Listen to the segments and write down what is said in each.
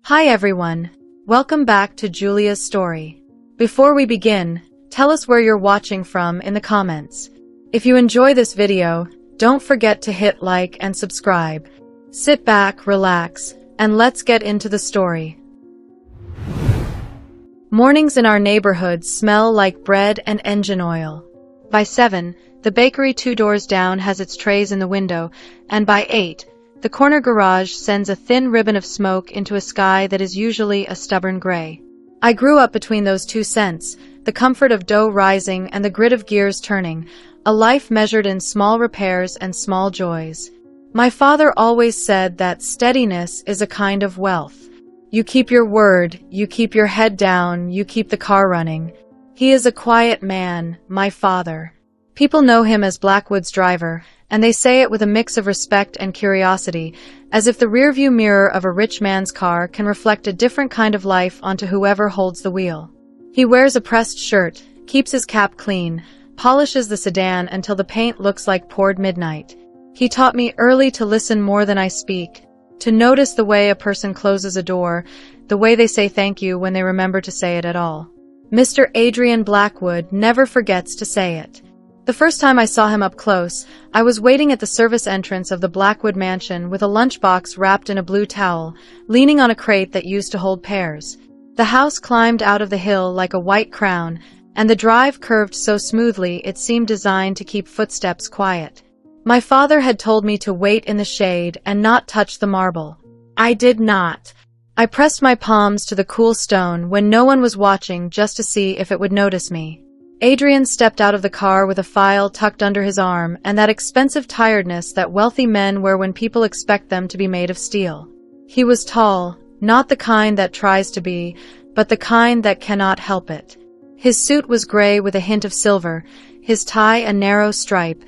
Hi everyone, welcome back to Julia's story. Before we begin, tell us where you're watching from in the comments. If you enjoy this video, don't forget to hit like and subscribe. Sit back, relax, and let's get into the story. Mornings in our neighborhood smell like bread and engine oil. By 7, the bakery 2 doors down has its trays in the window, and by 8, the corner garage sends a thin ribbon of smoke into a sky that is usually a stubborn gray. I grew up between those two scents, the comfort of dough rising and the grit of gears turning, a life measured in small repairs and small joys. My father always said that steadiness is a kind of wealth. You keep your word, you keep your head down, you keep the car running. He is a quiet man, my father. People know him as Blackwood's driver, and they say it with a mix of respect and curiosity, as if the rearview mirror of a rich man's car can reflect a different kind of life onto whoever holds the wheel. He wears a pressed shirt, keeps his cap clean, polishes the sedan until the paint looks like poured midnight. He taught me early to listen more than I speak, to notice the way a person closes a door, the way they say thank you when they remember to say it at all. Mr. Adrian Blackwood never forgets to say it. The first time I saw him up close, I was waiting at the service entrance of the Blackwood mansion with a lunchbox wrapped in a blue towel, leaning on a crate that used to hold pears. The house climbed out of the hill like a white crown, and the drive curved so smoothly it seemed designed to keep footsteps quiet. My father had told me to wait in the shade and not touch the marble. I did not. I pressed my palms to the cool stone when no one was watching just to see if it would notice me. Adrian stepped out of the car with a file tucked under his arm and that expensive tiredness that wealthy men wear when people expect them to be made of steel. He was tall, not the kind that tries to be, but the kind that cannot help it. His suit was gray with a hint of silver, his tie a narrow stripe,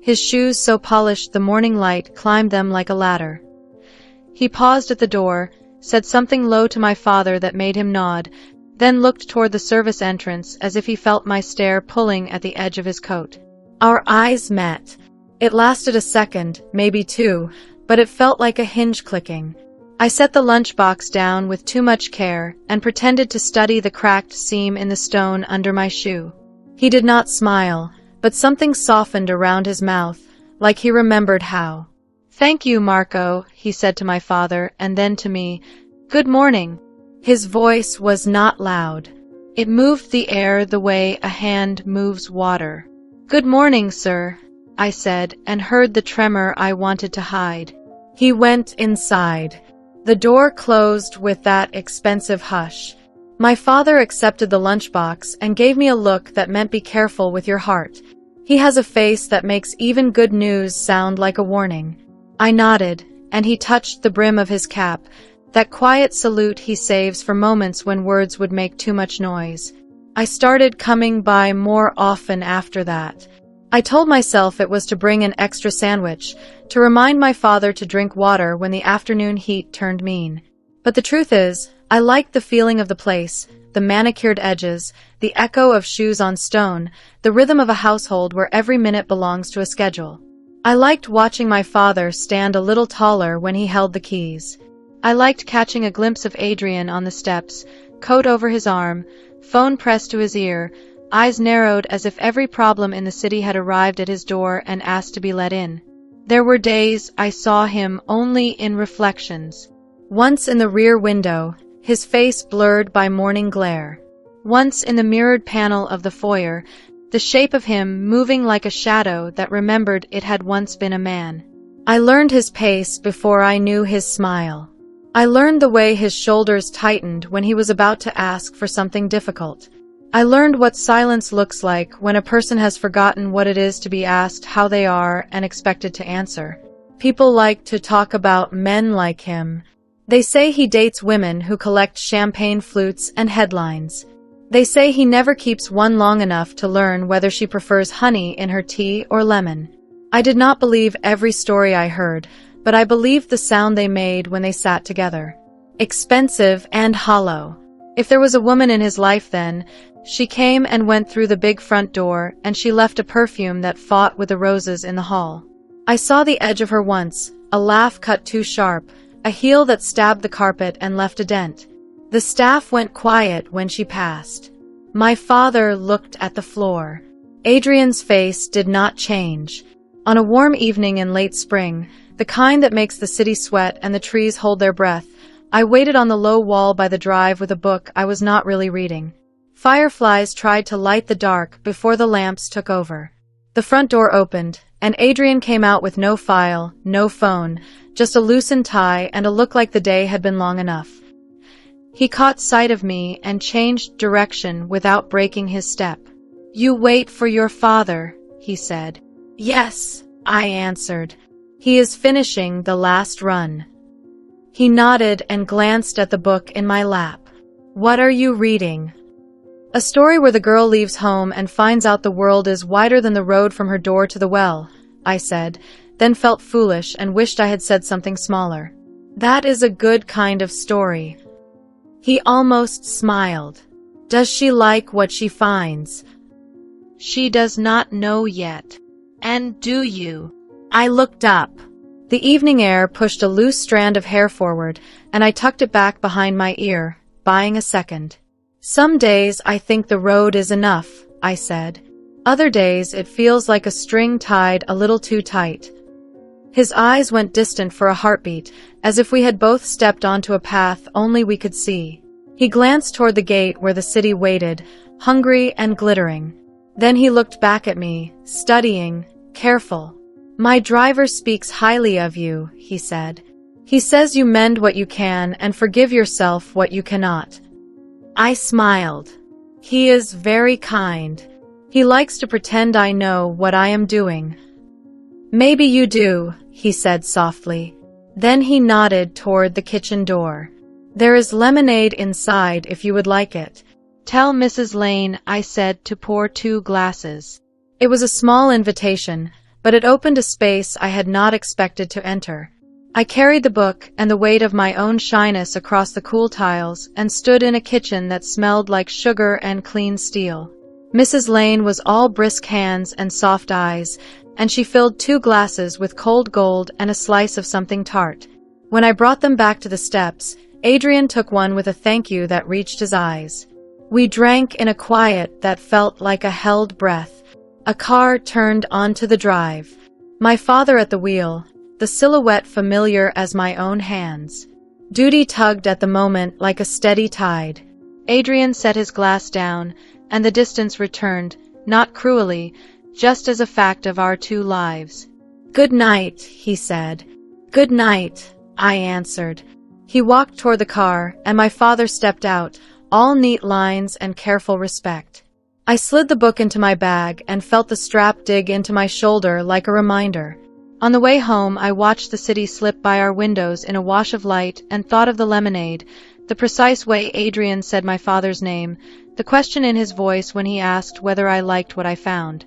his shoes so polished the morning light climbed them like a ladder. He paused at the door, said something low to my father that made him nod, then looked toward the service entrance as if he felt my stare pulling at the edge of his coat. Our eyes met. It lasted a second, maybe 2, but it felt like a hinge clicking. I set the lunchbox down with too much care and pretended to study the cracked seam in the stone under my shoe. He did not smile, but something softened around his mouth, like he remembered how. "Thank you, Marco," he said to my father, and then to me, "Good morning." His voice was not loud. It moved the air the way a hand moves water. "Good morning, sir," I said, and heard the tremor I wanted to hide. He went inside. The door closed with that expensive hush. My father accepted the lunchbox and gave me a look that meant be careful with your heart. He has a face that makes even good news sound like a warning. I nodded, and he touched the brim of his cap, that quiet salute he saves for moments when words would make too much noise. I started coming by more often after that. I told myself it was to bring an extra sandwich, to remind my father to drink water when the afternoon heat turned mean. But the truth is, I liked the feeling of the place, the manicured edges, the echo of shoes on stone, the rhythm of a household where every minute belongs to a schedule. I liked watching my father stand a little taller when he held the keys. I liked catching a glimpse of Adrian on the steps, coat over his arm, phone pressed to his ear, eyes narrowed as if every problem in the city had arrived at his door and asked to be let in. There were days I saw him only in reflections. Once in the rear window, his face blurred by morning glare. Once in the mirrored panel of the foyer, the shape of him moving like a shadow that remembered it had once been a man. I learned his pace before I knew his smile. I learned the way his shoulders tightened when he was about to ask for something difficult. I learned what silence looks like when a person has forgotten what it is to be asked how they are and expected to answer. People like to talk about men like him. They say he dates women who collect champagne flutes and headlines. They say he never keeps one long enough to learn whether she prefers honey in her tea or lemon. I did not believe every story I heard, but I believed the sound they made when they sat together. Expensive and hollow. If there was a woman in his life then, she came and went through the big front door, and she left a perfume that fought with the roses in the hall. I saw the edge of her once, a laugh cut too sharp, a heel that stabbed the carpet and left a dent. The staff went quiet when she passed. My father looked at the floor. Adrian's face did not change. On a warm evening in late spring, the kind that makes the city sweat and the trees hold their breath, I waited on the low wall by the drive with a book I was not really reading. Fireflies tried to light the dark before the lamps took over. The front door opened, and Adrian came out with no file, no phone, just a loosened tie and a look like the day had been long enough. He caught sight of me and changed direction without breaking his step. "You wait for your father," he said. "Yes," I answered. "He is finishing the last run." He nodded and glanced at the book in my lap. "What are you reading?" "A story where the girl leaves home and finds out the world is wider than the road from her door to the well," I said, then felt foolish and wished I had said something smaller. "That is a good kind of story." He almost smiled. "Does she like what she finds?" "She does not know yet." "And do you?" I looked up. The evening air pushed a loose strand of hair forward, and I tucked it back behind my ear, buying a second. "Some days I think the road is enough," I said. "Other days it feels like a string tied a little too tight." His eyes went distant for a heartbeat, as if we had both stepped onto a path only we could see. He glanced toward the gate where the city waited, hungry and glittering. Then he looked back at me, studying, careful. "My driver speaks highly of you," he said. "He says you mend what you can and forgive yourself what you cannot." I smiled. "He is very kind. He likes to pretend I know what I am doing." "Maybe you do," he said softly. Then he nodded toward the kitchen door. "There is lemonade inside if you would like it." "Tell Mrs. Lane," I said, "to pour 2 glasses." It was a small invitation, but it opened a space I had not expected to enter. I carried the book and the weight of my own shyness across the cool tiles and stood in a kitchen that smelled like sugar and clean steel. Mrs. Lane was all brisk hands and soft eyes, and she filled 2 glasses with cold gold and a slice of something tart. When I brought them back to the steps, Adrian took one with a thank you that reached his eyes. We drank in a quiet that felt like a held breath. A car turned onto the drive. My father at the wheel, the silhouette familiar as my own hands. Duty tugged at the moment like a steady tide. Adrian set his glass down, and the distance returned, not cruelly, just as a fact of our 2 lives. "Good night," he said. "Good night," I answered. He walked toward the car, and my father stepped out, all neat lines and careful respect. I slid the book into my bag and felt the strap dig into my shoulder like a reminder. On the way home, I watched the city slip by our windows in a wash of light and thought of the lemonade, the precise way Adrian said my father's name, the question in his voice when he asked whether I liked what I found.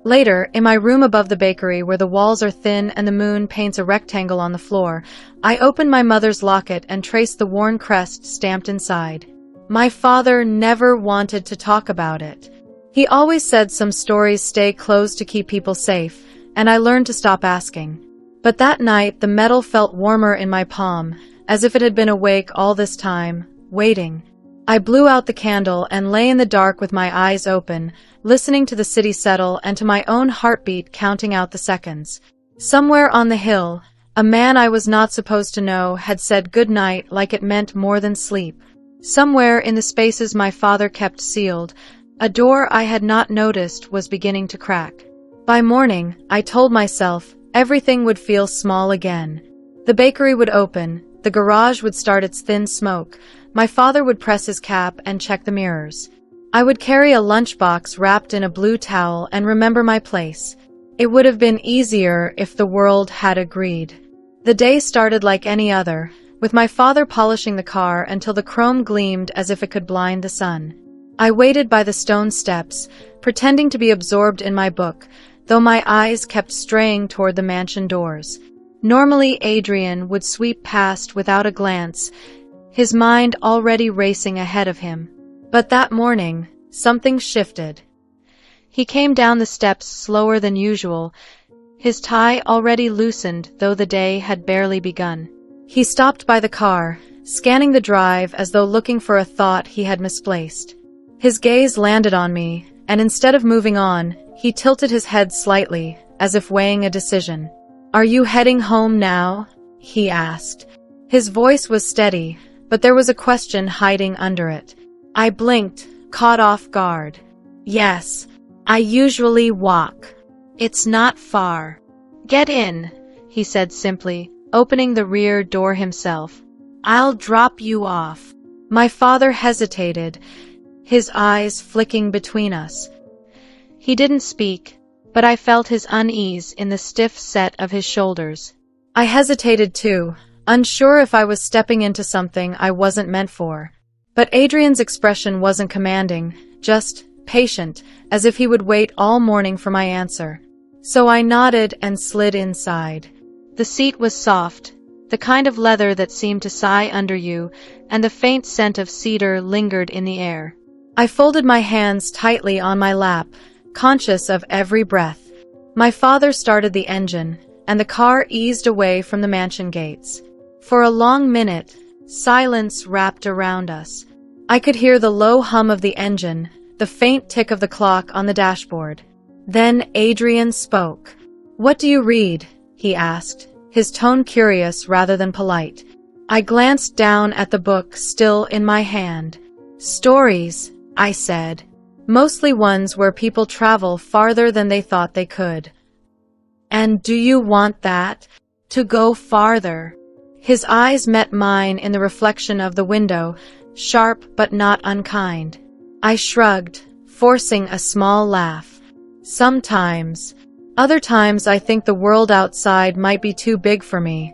Later, in my room above the bakery where the walls are thin and the moon paints a rectangle on the floor, I opened my mother's locket and traced the worn crest stamped inside. My father never wanted to talk about it. He always said some stories stay closed to keep people safe, and I learned to stop asking. But that night, the metal felt warmer in my palm, as if it had been awake all this time, waiting. I blew out the candle and lay in the dark with my eyes open, listening to the city settle and to my own heartbeat counting out the seconds. Somewhere on the hill, a man I was not supposed to know had said good night like it meant more than sleep. Somewhere in the spaces my father kept sealed, a door I had not noticed was beginning to crack. By morning, I told myself, everything would feel small again. The bakery would open, the garage would start its thin smoke, my father would press his cap and check the mirrors. I would carry a lunchbox wrapped in a blue towel and remember my place. It would have been easier if the world had agreed. The day started like any other, with my father polishing the car until the chrome gleamed as if it could blind the sun. I waited by the stone steps, pretending to be absorbed in my book, though my eyes kept straying toward the mansion doors. Normally Adrian would sweep past without a glance, his mind already racing ahead of him. But that morning, something shifted. He came down the steps slower than usual, his tie already loosened though the day had barely begun. He stopped by the car, scanning the drive as though looking for a thought he had misplaced. His gaze landed on me, and instead of moving on, he tilted his head slightly, as if weighing a decision. "Are you heading home now?" he asked. His voice was steady, but there was a question hiding under it. I blinked, caught off guard. "Yes, I usually walk. It's not far." "Get in," he said simply, opening the rear door himself. "I'll drop you off." My father hesitated, his eyes flicking between us. He didn't speak, but I felt his unease in the stiff set of his shoulders. I hesitated too, unsure if I was stepping into something I wasn't meant for. But Adrian's expression wasn't commanding, just patient, as if he would wait all morning for my answer. So I nodded and slid inside. The seat was soft, the kind of leather that seemed to sigh under you, and the faint scent of cedar lingered in the air. I folded my hands tightly on my lap, conscious of every breath. My father started the engine, and the car eased away from the mansion gates. For a long minute, silence wrapped around us. I could hear the low hum of the engine, the faint tick of the clock on the dashboard. Then Adrian spoke. "What do you read?" he asked, his tone curious rather than polite. I glanced down at the book still in my hand. "Stories," I said. "Mostly ones where people travel farther than they thought they could." "And do you want that? To go farther?" His eyes met mine in the reflection of the window, sharp but not unkind. I shrugged, forcing a small laugh. "Sometimes. Other times I think the world outside might be too big for me."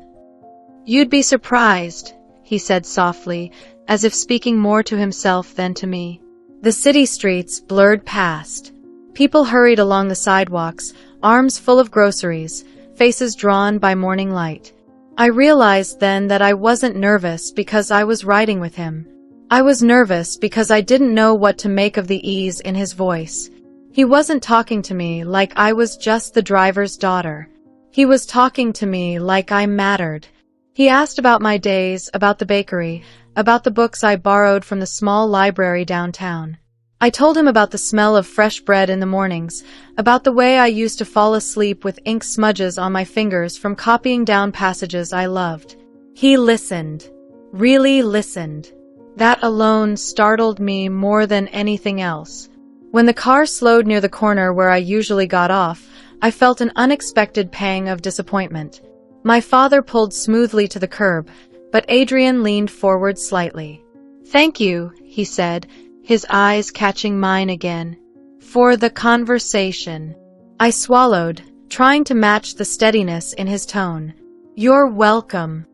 "You'd be surprised," he said softly, as if speaking more to himself than to me. The city streets blurred past. People hurried along the sidewalks, arms full of groceries, faces drawn by morning light. I realized then that I wasn't nervous because I was riding with him. I was nervous because I didn't know what to make of the ease in his voice. He wasn't talking to me like I was just the driver's daughter. He was talking to me like I mattered. He asked about my days, about the bakery, about the books I borrowed from the small library downtown. I told him about the smell of fresh bread in the mornings, about the way I used to fall asleep with ink smudges on my fingers from copying down passages I loved. He listened. Really listened. That alone startled me more than anything else. When the car slowed near the corner where I usually got off, I felt an unexpected pang of disappointment. My father pulled smoothly to the curb, but Adrian leaned forward slightly. "Thank you," he said, his eyes catching mine again. "For the conversation." I swallowed, trying to match the steadiness in his tone. "You're welcome."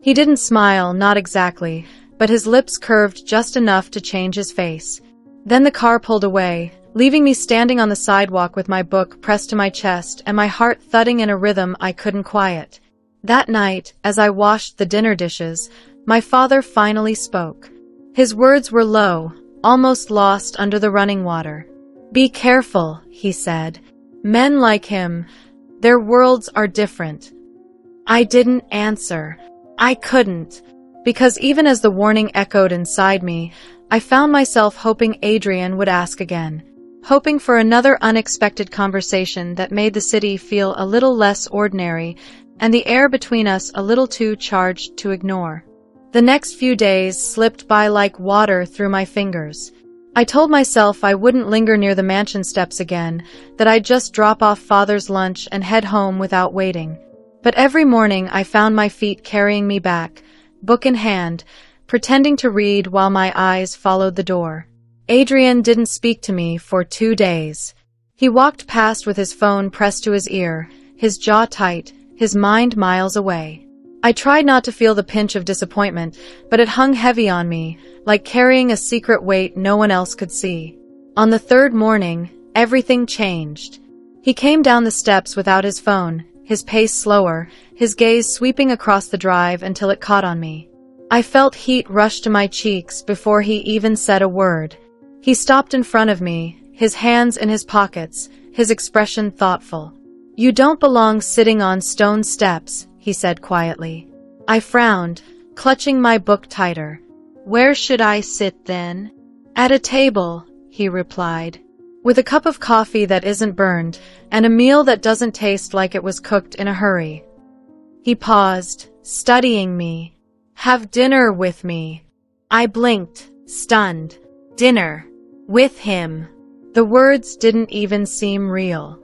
He didn't smile, not exactly, but his lips curved just enough to change his face. Then the car pulled away, leaving me standing on the sidewalk with my book pressed to my chest and my heart thudding in a rhythm I couldn't quiet. That night, as I washed the dinner dishes, my father finally spoke. His words were low, almost lost under the running water. "Be careful," he said. "Men like him, their worlds are different." I didn't answer. I couldn't, because even as the warning echoed inside me, I found myself hoping Adrian would ask again, hoping for another unexpected conversation that made the city feel a little less ordinary and the air between us a little too charged to ignore. The next few days slipped by like water through my fingers. I told myself I wouldn't linger near the mansion steps again, that I'd just drop off Father's lunch and head home without waiting. But every morning I found my feet carrying me back, book in hand, pretending to read while my eyes followed the door. Adrian didn't speak to me for 2 days. He walked past with his phone pressed to his ear, his jaw tight, his mind miles away. I tried not to feel the pinch of disappointment, but it hung heavy on me, like carrying a secret weight no one else could see. On the third morning, everything changed. He came down the steps without his phone, his pace slower, his gaze sweeping across the drive until it caught on me. I felt heat rush to my cheeks before he even said a word. He stopped in front of me, his hands in his pockets, his expression thoughtful. "You don't belong sitting on stone steps," he said quietly. I frowned, clutching my book tighter. Where should I sit then? At a table, he replied. With a cup of coffee that isn't burned, and a meal that doesn't taste like it was cooked in a hurry. He paused, studying me. Have dinner with me. I blinked, stunned. Dinner. With him. The words didn't even seem real.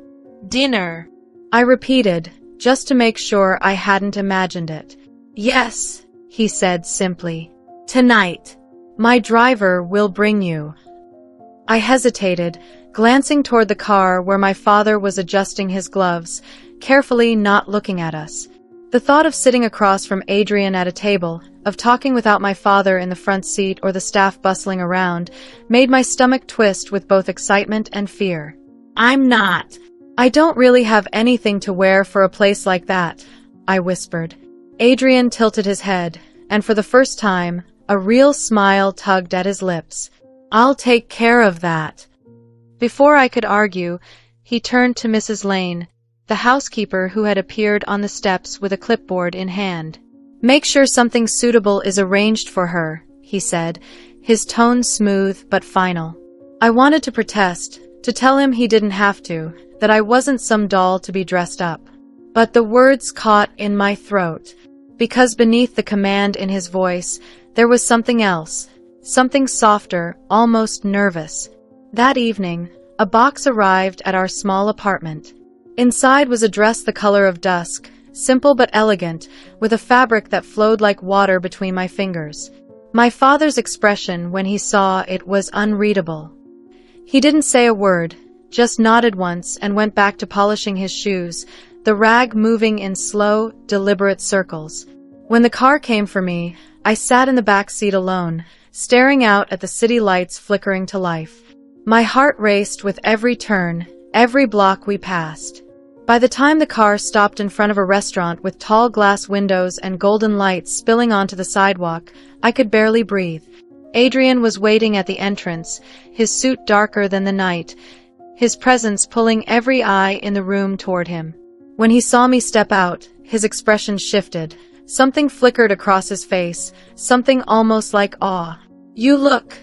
Dinner. I repeated, just to make sure I hadn't imagined it. Yes, he said simply. Tonight. My driver will bring you. I hesitated, glancing toward the car where my father was adjusting his gloves, carefully not looking at us. The thought of sitting across from Adrian at a table, of talking without my father in the front seat or the staff bustling around, made my stomach twist with both excitement and fear. I don't really have anything to wear for a place like that, I whispered. Adrian tilted his head, and for the first time, a real smile tugged at his lips. I'll take care of that. Before I could argue, he turned to Mrs. Lane, the housekeeper who had appeared on the steps with a clipboard in hand. Make sure something suitable is arranged for her, he said, his tone smooth but final. I wanted to protest, to tell him he didn't have to, that I wasn't some doll to be dressed up. But the words caught in my throat, because beneath the command in his voice, there was something else, something softer, almost nervous. That evening, a box arrived at our small apartment. Inside was a dress the color of dusk, simple but elegant, with a fabric that flowed like water between my fingers. My father's expression when he saw it was unreadable. He didn't say a word, just nodded once and went back to polishing his shoes, the rag moving in slow, deliberate circles. When the car came for me, I sat in the back seat alone, staring out at the city lights flickering to life. My heart raced with every turn, every block we passed. By the time the car stopped in front of a restaurant with tall glass windows and golden lights spilling onto the sidewalk, I could barely breathe. Adrian was waiting at the entrance, his suit darker than the night, his presence pulling every eye in the room toward him. When he saw me step out, his expression shifted. Something flickered across his face, something almost like awe. You look.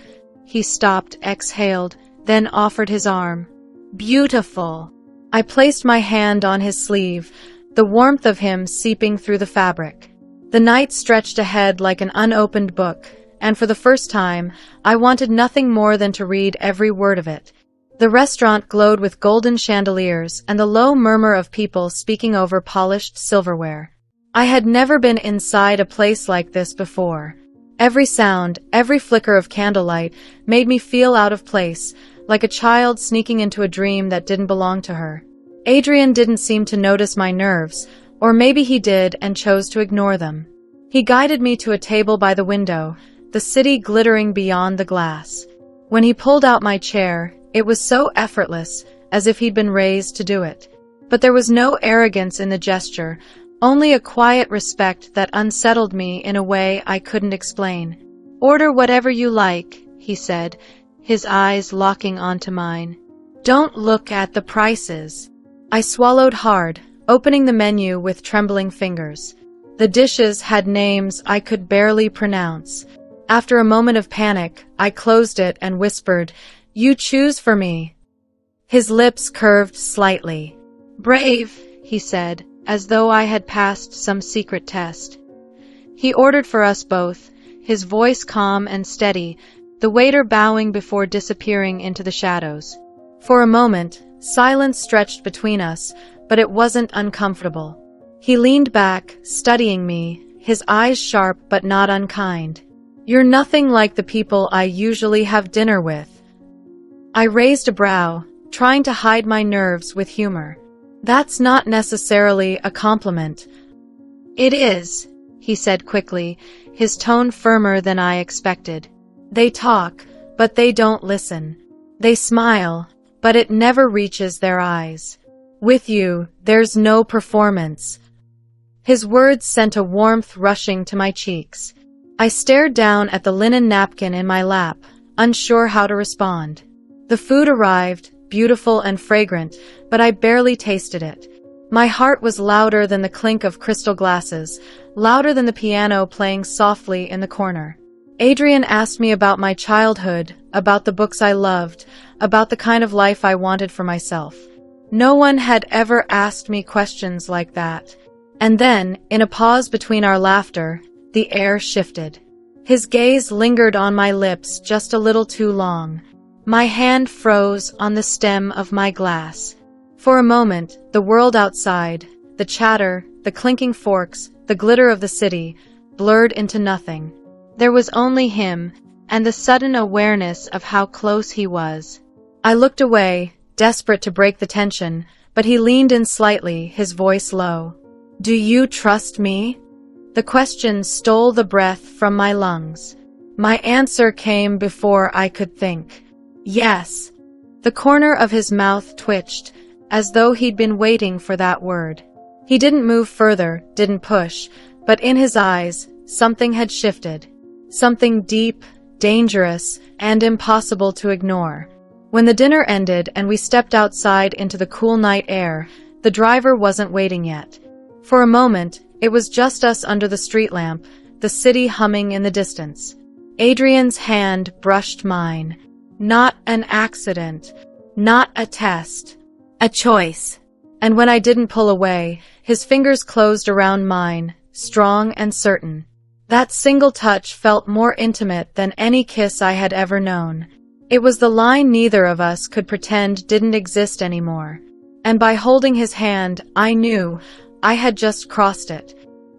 He stopped, exhaled, then offered his arm. Beautiful. I placed my hand on his sleeve, the warmth of him seeping through the fabric. The night stretched ahead like an unopened book, and for the first time, I wanted nothing more than to read every word of it. The restaurant glowed with golden chandeliers and the low murmur of people speaking over polished silverware. I had never been inside a place like this before. Every sound, every flicker of candlelight made me feel out of place, like a child sneaking into a dream that didn't belong to her. Adrian didn't seem to notice my nerves, or maybe he did and chose to ignore them. He guided me to a table by the window, the city glittering beyond the glass. When he pulled out my chair, it was so effortless, as if he'd been raised to do it. But there was no arrogance in the gesture, only a quiet respect that unsettled me in a way I couldn't explain. Order whatever you like, he said, his eyes locking onto mine. Don't look at the prices. I swallowed hard, opening the menu with trembling fingers. The dishes had names I could barely pronounce. After a moment of panic, I closed it and whispered, You choose for me. His lips curved slightly. Brave, he said, as though I had passed some secret test. He ordered for us both, his voice calm and steady, the waiter bowing before disappearing into the shadows. For a moment, silence stretched between us, but it wasn't uncomfortable. He leaned back, studying me, his eyes sharp but not unkind. You're nothing like the people I usually have dinner with. I raised a brow, trying to hide my nerves with humor. That's not necessarily a compliment. It is, he said quickly, his tone firmer than I expected. They talk, but they don't listen. They smile, but it never reaches their eyes. With you, there's no performance. His words sent a warmth rushing to my cheeks. I stared down at the linen napkin in my lap, unsure how to respond. The food arrived, beautiful and fragrant, but I barely tasted it. My heart was louder than the clink of crystal glasses, louder than the piano playing softly in the corner. Adrian asked me about my childhood, about the books I loved, about the kind of life I wanted for myself. No one had ever asked me questions like that. And then, in a pause between our laughter, the air shifted. His gaze lingered on my lips just a little too long. My hand froze on the stem of my glass. For a moment, the world outside, the chatter, the clinking forks, the glitter of the city, blurred into nothing. There was only him, and the sudden awareness of how close he was. I looked away, desperate to break the tension, but he leaned in slightly, his voice low. "Do you trust me?" The question stole the breath from my lungs. My answer came before I could think. Yes. The corner of his mouth twitched, as though he'd been waiting for that word. He didn't move further, didn't push, but in his eyes, something had shifted. Something deep, dangerous, and impossible to ignore. When the dinner ended and we stepped outside into the cool night air, the driver wasn't waiting yet. For a moment, it was just us under the street lamp, the city humming in the distance. Adrian's hand brushed mine. Not an accident. Not a test. A choice. And when I didn't pull away, his fingers closed around mine, strong and certain. That single touch felt more intimate than any kiss I had ever known. It was the line neither of us could pretend didn't exist anymore. And by holding his hand, I knew I had just crossed it.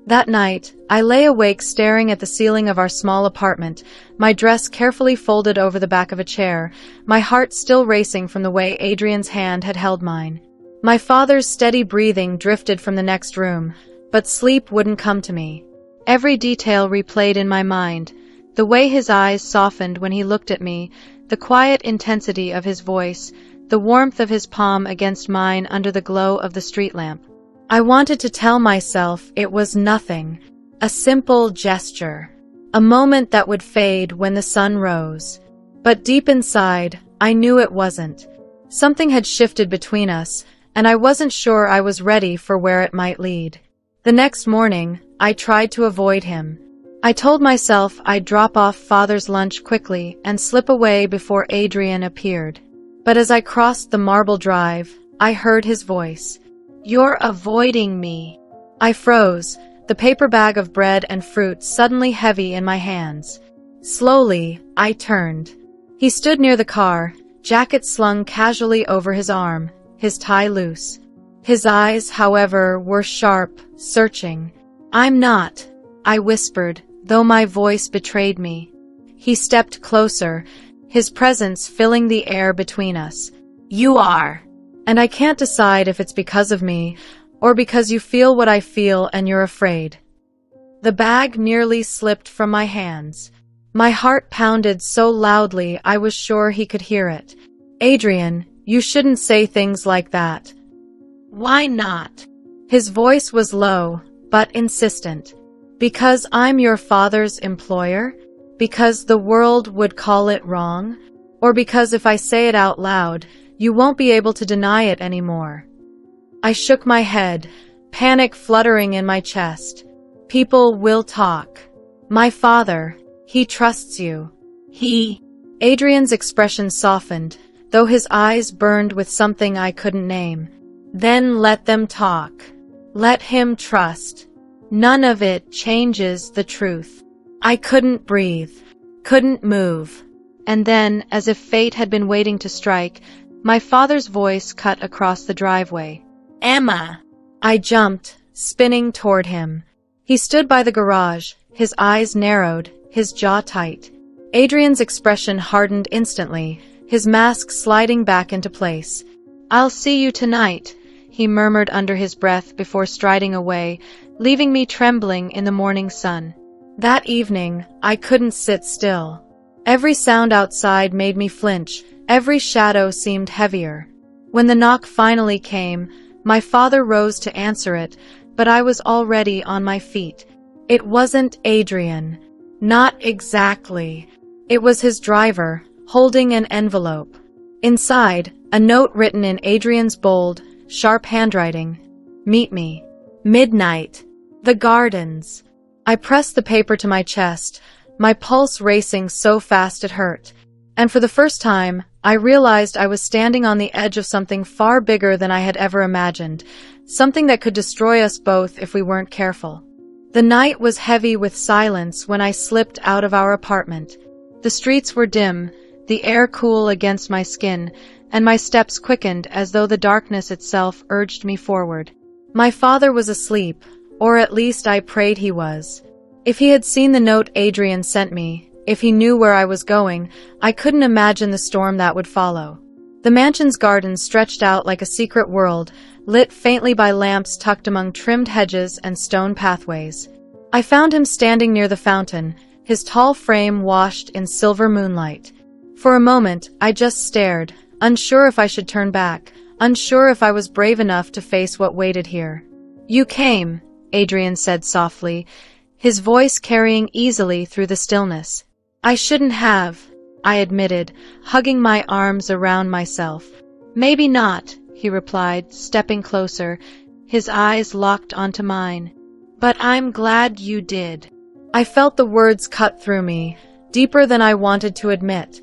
That night, I lay awake staring at the ceiling of our small apartment, my dress carefully folded over the back of a chair, my heart still racing from the way Adrian's hand had held mine. My father's steady breathing drifted from the next room, but sleep wouldn't come to me. Every detail replayed in my mind, the way his eyes softened when he looked at me, the quiet intensity of his voice, the warmth of his palm against mine under the glow of the street lamp. I wanted to tell myself it was nothing, a simple gesture, a moment that would fade when the sun rose. But deep inside, I knew it wasn't. Something had shifted between us, and I wasn't sure I was ready for where it might lead. The next morning, I tried to avoid him. I told myself I'd drop off Father's lunch quickly and slip away before Adrian appeared. But as I crossed the marble drive, I heard his voice. "You're avoiding me." I froze, the paper bag of bread and fruit suddenly heavy in my hands. Slowly, I turned. He stood near the car, jacket slung casually over his arm, his tie loose. His eyes, however, were sharp, searching. "I'm not," I whispered, though my voice betrayed me. He stepped closer, his presence filling the air between us. "You are. And I can't decide if it's because of me, or because you feel what I feel and you're afraid." The bag nearly slipped from my hands. My heart pounded so loudly I was sure he could hear it. "Adrian, you shouldn't say things like that." "Why not?" His voice was low, but insistent. "Because I'm your father's employer? Because the world would call it wrong? Or because if I say it out loud, you won't be able to deny it anymore?" I shook my head, panic fluttering in my chest. "People will talk. My father, he trusts you. Adrian's expression softened, though his eyes burned with something I couldn't name. "Then let them talk. Let him trust. None of it changes the truth." I couldn't breathe, couldn't move. And then, as if fate had been waiting to strike, my father's voice cut across the driveway. "Emma!" I jumped, spinning toward him. He stood by the garage, his eyes narrowed, his jaw tight. Adrian's expression hardened instantly, his mask sliding back into place. "I'll see you tonight," he murmured under his breath before striding away, leaving me trembling in the morning sun. That evening, I couldn't sit still. Every sound outside made me flinch, every shadow seemed heavier. When the knock finally came, my father rose to answer it, but I was already on my feet. It wasn't Adrian. Not exactly. It was his driver, holding an envelope. Inside, a note written in Adrian's bold, sharp handwriting. Meet me. Midnight. The gardens. I pressed the paper to my chest, my pulse racing so fast it hurt. And for the first time, I realized I was standing on the edge of something far bigger than I had ever imagined, something that could destroy us both if we weren't careful. The night was heavy with silence when I slipped out of our apartment. The streets were dim, the air cool against my skin, and my steps quickened as though the darkness itself urged me forward. My father was asleep, or at least I prayed he was. If he had seen the note Adrian sent me, if he knew where I was going, I couldn't imagine the storm that would follow. The mansion's garden stretched out like a secret world, lit faintly by lamps tucked among trimmed hedges and stone pathways. I found him standing near the fountain, his tall frame washed in silver moonlight. For a moment, I just stared, unsure if I should turn back, unsure if I was brave enough to face what waited here. "You came," Adrian said softly, his voice carrying easily through the stillness. "I shouldn't have," I admitted, hugging my arms around myself. "Maybe not," he replied, stepping closer, his eyes locked onto mine. "But I'm glad you did." I felt the words cut through me, deeper than I wanted to admit.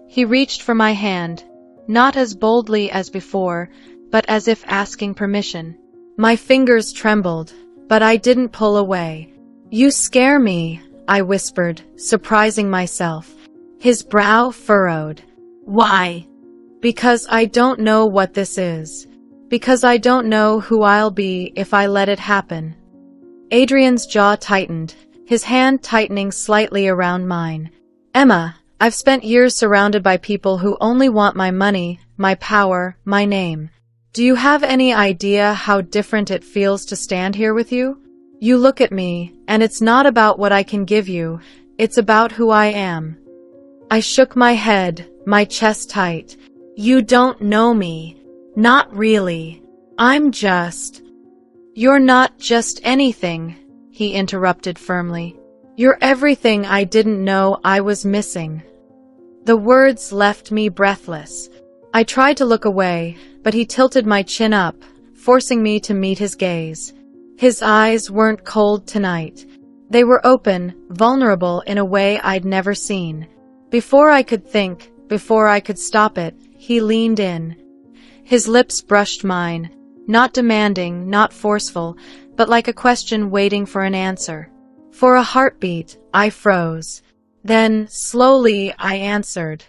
He reached for my hand, not as boldly as before, but as if asking permission. My fingers trembled, but I didn't pull away. "You scare me," I whispered, surprising myself. His brow furrowed. "Why?" "Because I don't know what this is. Because I don't know who I'll be if I let it happen." Adrian's jaw tightened, his hand tightening slightly around mine. "Emma, I've spent years surrounded by people who only want my money, my power, my name. Do you have any idea how different it feels to stand here with you? You look at me, and it's not about what I can give you, it's about who I am." I shook my head, my chest tight. "You don't know me. Not really. I'm just—" "You're not just anything," he interrupted firmly. "You're everything I didn't know I was missing." The words left me breathless. I tried to look away, but he tilted my chin up, forcing me to meet his gaze. His eyes weren't cold tonight. They were open, vulnerable in a way I'd never seen. Before I could think, before I could stop it, he leaned in. His lips brushed mine, not demanding, not forceful, but like a question waiting for an answer. For a heartbeat, I froze. Then, slowly, I answered.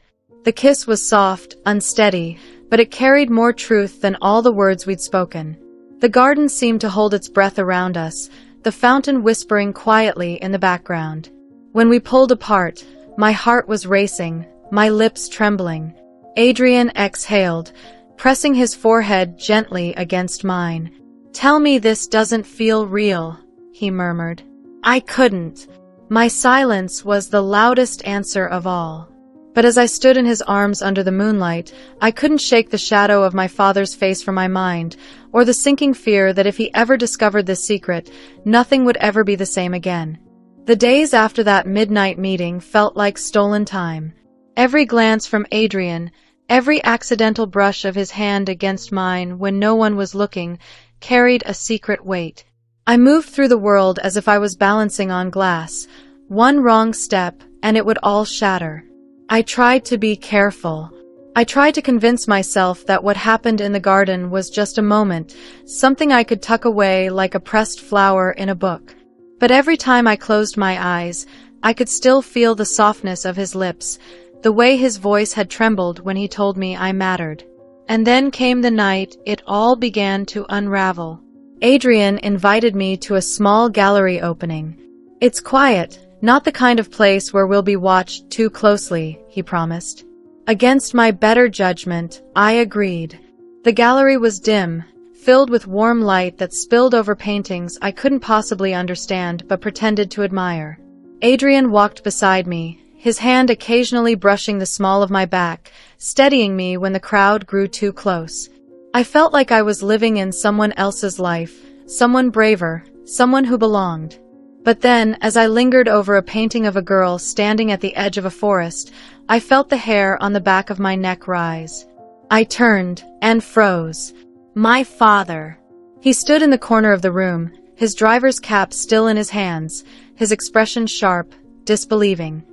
The kiss was soft, unsteady, but it carried more truth than all the words we'd spoken. The garden seemed to hold its breath around us, the fountain whispering quietly in the background. When we pulled apart, my heart was racing, my lips trembling. Adrian exhaled, pressing his forehead gently against mine. "Tell me this doesn't feel real," he murmured. I couldn't. My silence was the loudest answer of all. But as I stood in his arms under the moonlight, I couldn't shake the shadow of my father's face from my mind, or the sinking fear that if he ever discovered this secret, nothing would ever be the same again. The days after that midnight meeting felt like stolen time. Every glance from Adrian, every accidental brush of his hand against mine when no one was looking, carried a secret weight. I moved through the world as if I was balancing on glass. One wrong step, and it would all shatter. I tried to be careful. I tried to convince myself that what happened in the garden was just a moment, something I could tuck away like a pressed flower in a book. But every time I closed my eyes, I could still feel the softness of his lips, the way his voice had trembled when he told me I mattered. And then came the night it all began to unravel. Adrian invited me to a small gallery opening. "It's quiet, not the kind of place where we'll be watched too closely," he promised. Against my better judgment, I agreed. The gallery was dim, filled with warm light that spilled over paintings I couldn't possibly understand but pretended to admire. Adrian walked beside me, his hand occasionally brushing the small of my back, steadying me when the crowd grew too close. I felt like I was living in someone else's life, someone braver, someone who belonged. But then, as I lingered over a painting of a girl standing at the edge of a forest, I felt the hair on the back of my neck rise. I turned and froze. My father. He stood in the corner of the room, his driver's cap still in his hands, his expression sharp, disbelieving.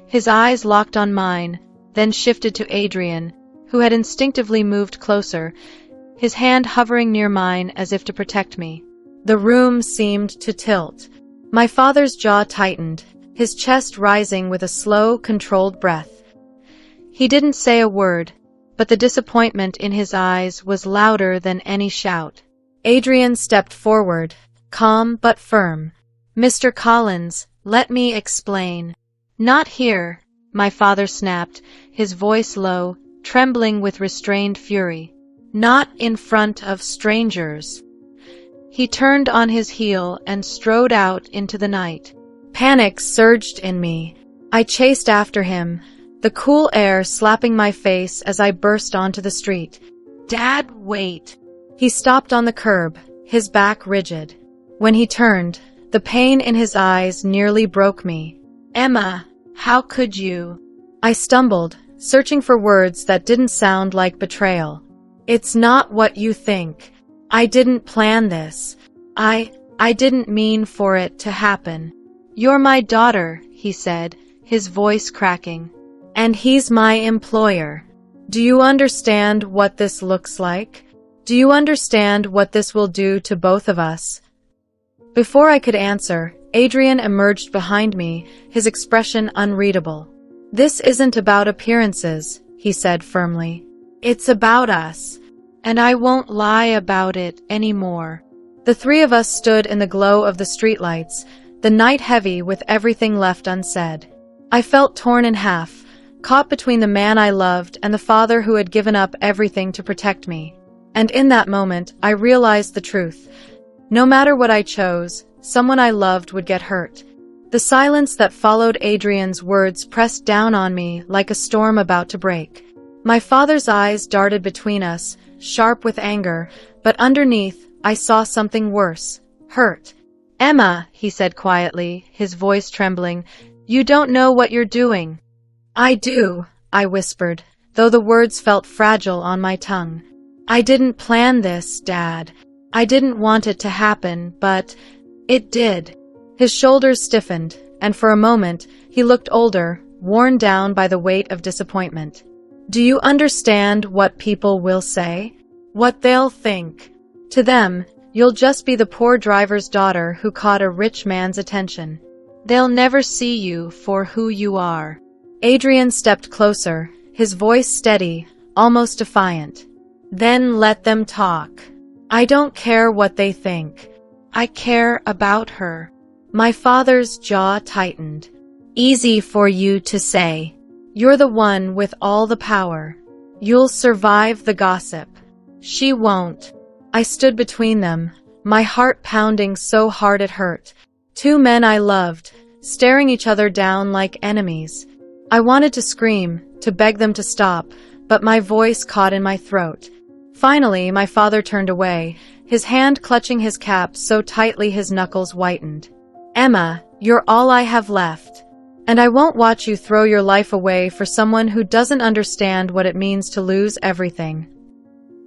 His eyes locked on mine, then shifted to Adrian, who had instinctively moved closer, his hand hovering near mine as if to protect me. The room seemed to tilt. My father's jaw tightened, his chest rising with a slow, controlled breath. He didn't say a word, but the disappointment in his eyes was louder than any shout. Adrian stepped forward, calm but firm. "Mr. Collins, let me explain." "Not here," my father snapped, his voice low, trembling with restrained fury. "Not in front of strangers." He turned on his heel and strode out into the night. Panic surged in me. I chased after him, the cool air slapping my face as I burst onto the street. "Dad, wait!" He stopped on the curb, his back rigid. When he turned, the pain in his eyes nearly broke me. "Emma, how could you?" I stumbled, searching for words that didn't sound like betrayal. "It's not what you think. I didn't plan this. I didn't mean for it to happen." "You're my daughter," he said, his voice cracking. "And he's my employer. Do you understand what this looks like? Do you understand what this will do to both of us?" Before I could answer, Adrian emerged behind me, his expression unreadable. "This isn't about appearances," he said firmly. "It's about us. And I won't lie about it anymore." The three of us stood in the glow of the streetlights, the night heavy with everything left unsaid. I felt torn in half, caught between the man I loved and the father who had given up everything to protect me. And in that moment, I realized the truth. No matter what I chose, someone I loved would get hurt. The silence that followed Adrian's words pressed down on me like a storm about to break. My father's eyes darted between us, sharp with anger, but underneath, I saw something worse. Hurt. "Emma," he said quietly, his voice trembling, "you don't know what you're doing." "I do," I whispered, though the words felt fragile on my tongue. "I didn't plan this, Dad. I didn't want it to happen, but it did." His shoulders stiffened, and for a moment, he looked older, worn down by the weight of disappointment. "Do you understand what people will say? What they'll think? To them, you'll just be the poor driver's daughter who caught a rich man's attention. They'll never see you for who you are." Adrian stepped closer, his voice steady, almost defiant. "Then let them talk. I don't care what they think. I care about her." My father's jaw tightened. "Easy for you to say. You're the one with all the power. You'll survive the gossip. She won't." I stood between them, my heart pounding so hard it hurt. Two men I loved, staring each other down like enemies. I wanted to scream, to beg them to stop, but my voice caught in my throat. Finally, my father turned away, his hand clutching his cap so tightly his knuckles whitened. "Emma, you're all I have left. And I won't watch you throw your life away for someone who doesn't understand what it means to lose everything."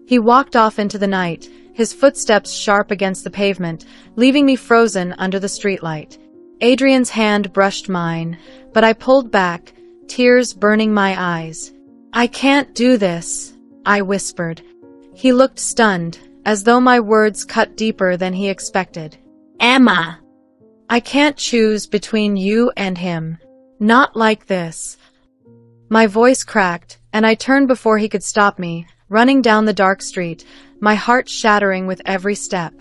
He walked off into the night, his footsteps sharp against the pavement, leaving me frozen under the streetlight. Adrian's hand brushed mine, but I pulled back, tears burning my eyes. "I can't do this," I whispered. He looked stunned, as though my words cut deeper than he expected. "Emma! I can't choose between you and him. Not like this." My voice cracked, and I turned before he could stop me, running down the dark street, my heart shattering with every step.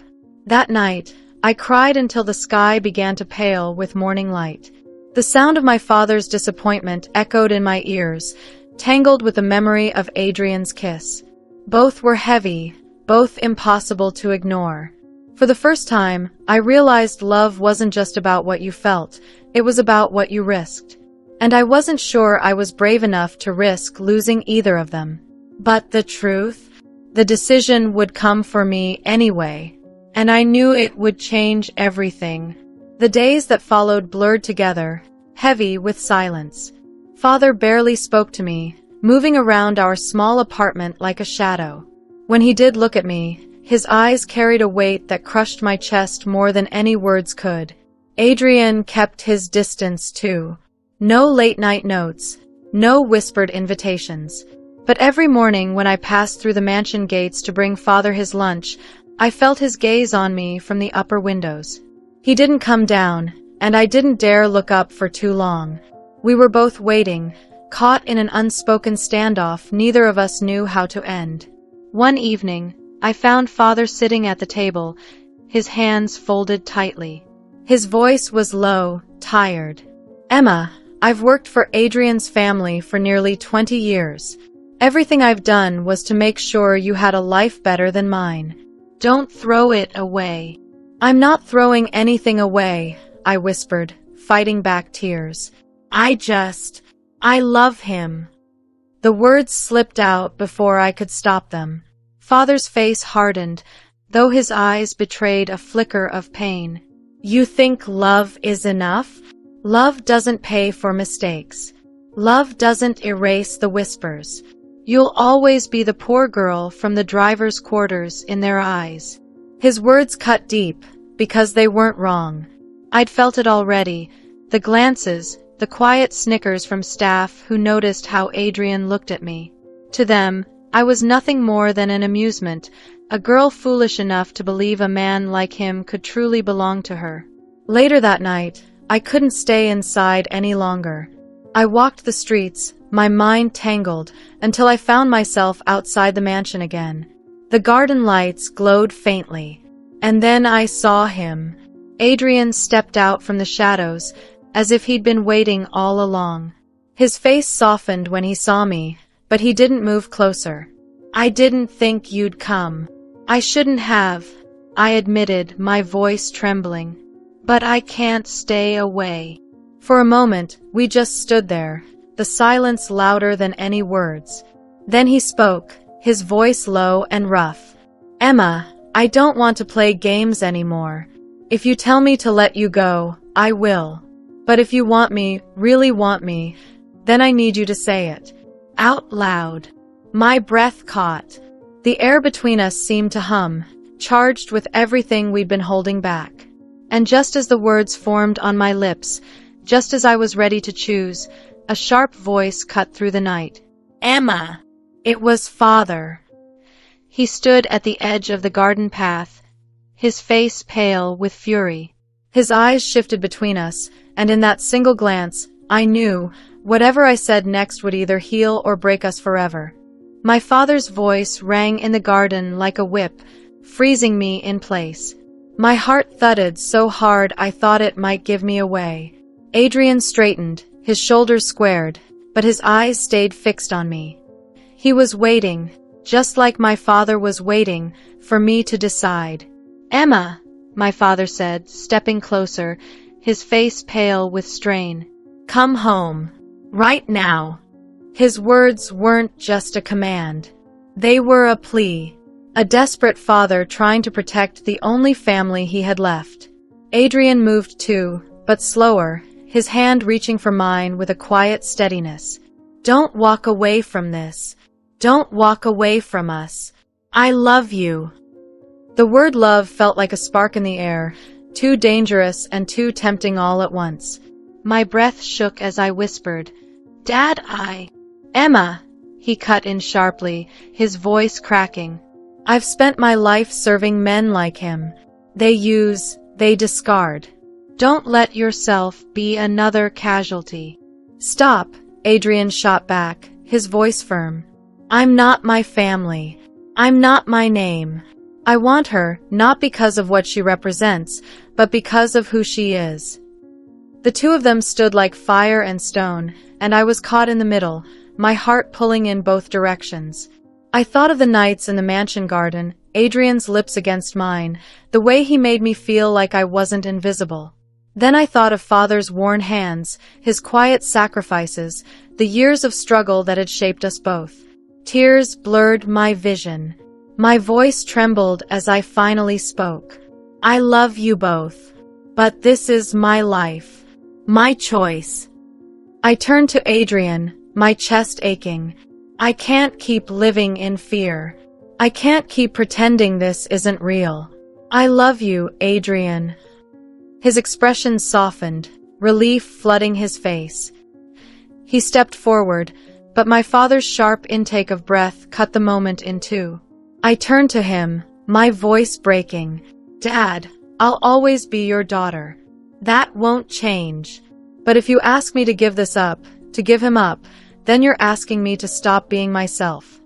That night, I cried until the sky began to pale with morning light. The sound of my father's disappointment echoed in my ears, tangled with the memory of Adrian's kiss. Both were heavy, both impossible to ignore. For the first time, I realized love wasn't just about what you felt, it was about what you risked. And I wasn't sure I was brave enough to risk losing either of them. But the truth? The decision would come for me anyway, and I knew it would change everything. The days that followed blurred together, heavy with silence. Father barely spoke to me, moving around our small apartment like a shadow. When he did look at me, His eyes carried a weight that crushed my chest more than any words could. Adrian kept his distance too. No late-night notes, no whispered invitations. But every morning when I passed through the mansion gates to bring father his lunch, I felt his gaze on me from the upper windows. He didn't come down, and I didn't dare look up for too long. We were both waiting, caught in an unspoken standoff neither of us knew how to end. One evening, I found father sitting at the table, his hands folded tightly. His voice was low, tired. "Emma, I've worked for Adrian's family for nearly 20 years. Everything I've done was to make sure you had a life better than mine. Don't throw it away." "I'm not throwing anything away," I whispered, fighting back tears. I love him." The words slipped out before I could stop them. Father's face hardened, though his eyes betrayed a flicker of pain. "You think love is enough? Love doesn't pay for mistakes. Love doesn't erase the whispers. You'll always be the poor girl from the driver's quarters in their eyes." His words cut deep, because they weren't wrong. I'd felt it already. The glances, the quiet snickers from staff who noticed how Adrian looked at me. To them, I was nothing more than an amusement, a girl foolish enough to believe a man like him could truly belong to her. Later that night, I couldn't stay inside any longer. I walked the streets, my mind tangled, until I found myself outside the mansion again. The garden lights glowed faintly. And then I saw him. Adrian stepped out from the shadows, as if he'd been waiting all along. His face softened when he saw me, but he didn't move closer. "I didn't think you'd come. I shouldn't have," I admitted, my voice trembling. "But I can't stay away." For a moment, we just stood there, the silence louder than any words. Then he spoke, his voice low and rough. "Emma, I don't want to play games anymore. If you tell me to let you go, I will. But if you want me, really want me, then I need you to say it. Out loud." My breath caught. The air between us seemed to hum, charged with everything we'd been holding back. And just as the words formed on my lips, just as I was ready to choose, a sharp voice cut through the night. "Emma!" It was father. He stood at the edge of the garden path, his face pale with fury. His eyes shifted between us, and in that single glance, I knew whatever I said next would either heal or break us forever. My father's voice rang in the garden like a whip, freezing me in place. My heart thudded so hard I thought it might give me away. Adrian straightened, his shoulders squared, but his eyes stayed fixed on me. He was waiting, just like my father was waiting, for me to decide. "Emma," my father said, stepping closer, his face pale with strain. "Come home. Right now." His words weren't just a command. They were a plea. A desperate father trying to protect the only family he had left. Adrian moved too, but slower, his hand reaching for mine with a quiet steadiness. "Don't walk away from this. Don't walk away from us. I love you." The word love felt like a spark in the air, too dangerous and too tempting all at once. My breath shook as I whispered, "Dad, Emma," he cut in sharply, his voice cracking. "I've spent my life serving men like him. They use, they discard. Don't let yourself be another casualty." "Stop," Adrian shot back, his voice firm. "I'm not my family. I'm not my name. I want her, not because of what she represents, but because of who she is." The two of them stood like fire and stone, and I was caught in the middle, my heart pulling in both directions. I thought of the nights in the mansion garden, Adrian's lips against mine, the way he made me feel like I wasn't invisible. Then I thought of father's worn hands, his quiet sacrifices, the years of struggle that had shaped us both. Tears blurred my vision. My voice trembled as I finally spoke. "I love you both. But this is my life. My choice." I turned to Adrian, my chest aching. "I can't keep living in fear. I can't keep pretending this isn't real. I love you, Adrian. His expression softened, relief flooding his face. He stepped forward, but my father's sharp intake of breath cut the moment in two. I turned to him, my voice breaking. Dad, I'll always be your daughter. That won't change. But if you ask me to give this up, to give him up, then you're asking me to stop being myself.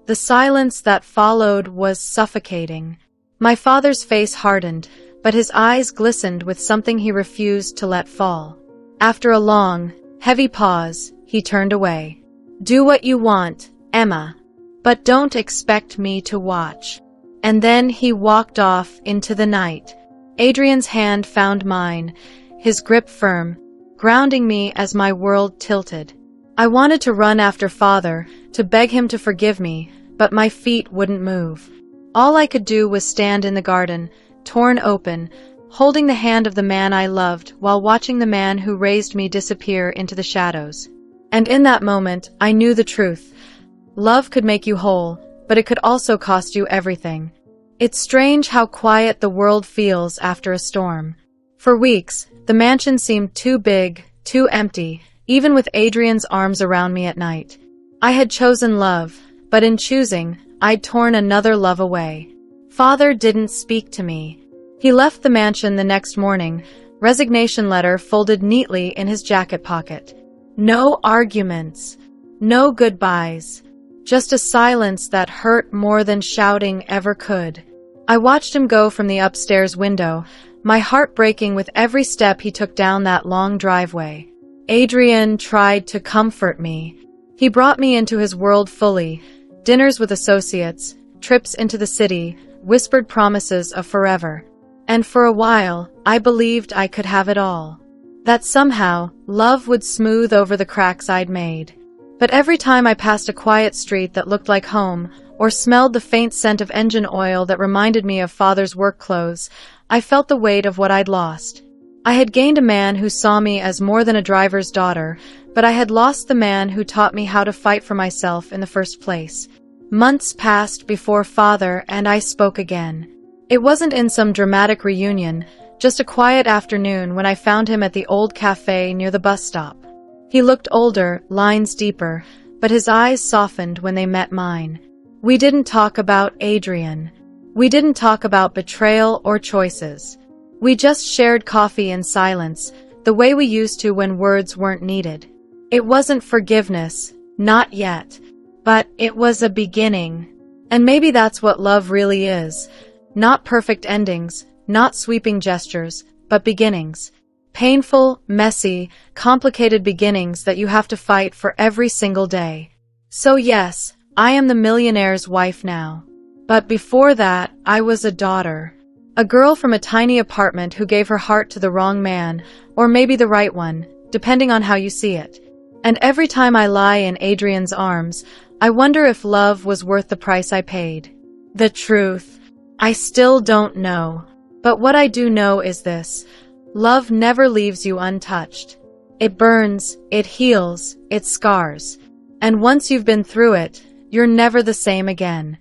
The silence that followed was suffocating. My father's face hardened, but his eyes glistened with something he refused to let fall. After a long, heavy pause, he turned away. Do what you want, Emma, but don't expect me to watch. And then he walked off into the night. Adrian's hand found mine, his grip firm, grounding me as my world tilted. I wanted to run after father, to beg him to forgive me, but my feet wouldn't move. All I could do was stand in the garden, torn open, holding the hand of the man I loved while watching the man who raised me disappear into the shadows. And in that moment, I knew the truth. Love could make you whole, but it could also cost you everything. It's strange how quiet the world feels after a storm. For weeks, the mansion seemed too big, too empty, even with Adrian's arms around me at night. I had chosen love, but in choosing, I'd torn another love away. Father didn't speak to me. He left the mansion the next morning, resignation letter folded neatly in his jacket pocket. No arguments, no goodbyes, just a silence that hurt more than shouting ever could. I watched him go from the upstairs window, my heart breaking with every step he took down that long driveway. Adrian tried to comfort me. He brought me into his world fully, dinners with associates, trips into the city, whispered promises of forever. And for a while, I believed I could have it all. That somehow, love would smooth over the cracks I'd made. But every time I passed a quiet street that looked like home, or smelled the faint scent of engine oil that reminded me of father's work clothes, I felt the weight of what I'd lost. I had gained a man who saw me as more than a driver's daughter, but I had lost the man who taught me how to fight for myself in the first place. Months passed before father and I spoke again. It wasn't in some dramatic reunion, just a quiet afternoon when I found him at the old cafe near the bus stop. He looked older, lines deeper, but his eyes softened when they met mine. We didn't talk about Adrian. We didn't talk about betrayal or choices. We just shared coffee in silence, the way we used to when words weren't needed. It wasn't forgiveness, not yet, but it was a beginning. And maybe that's what love really is. Not perfect endings, not sweeping gestures, but beginnings. Painful, messy, complicated beginnings that you have to fight for every single day. So yes, I am the millionaire's wife now. But before that, I was a daughter. A girl from a tiny apartment who gave her heart to the wrong man, or maybe the right one, depending on how you see it. And every time I lie in Adrian's arms, I wonder if love was worth the price I paid. The truth, I still don't know. But what I do know is this: love never leaves you untouched. It burns, it heals, it scars. And once you've been through it, you're never the same again.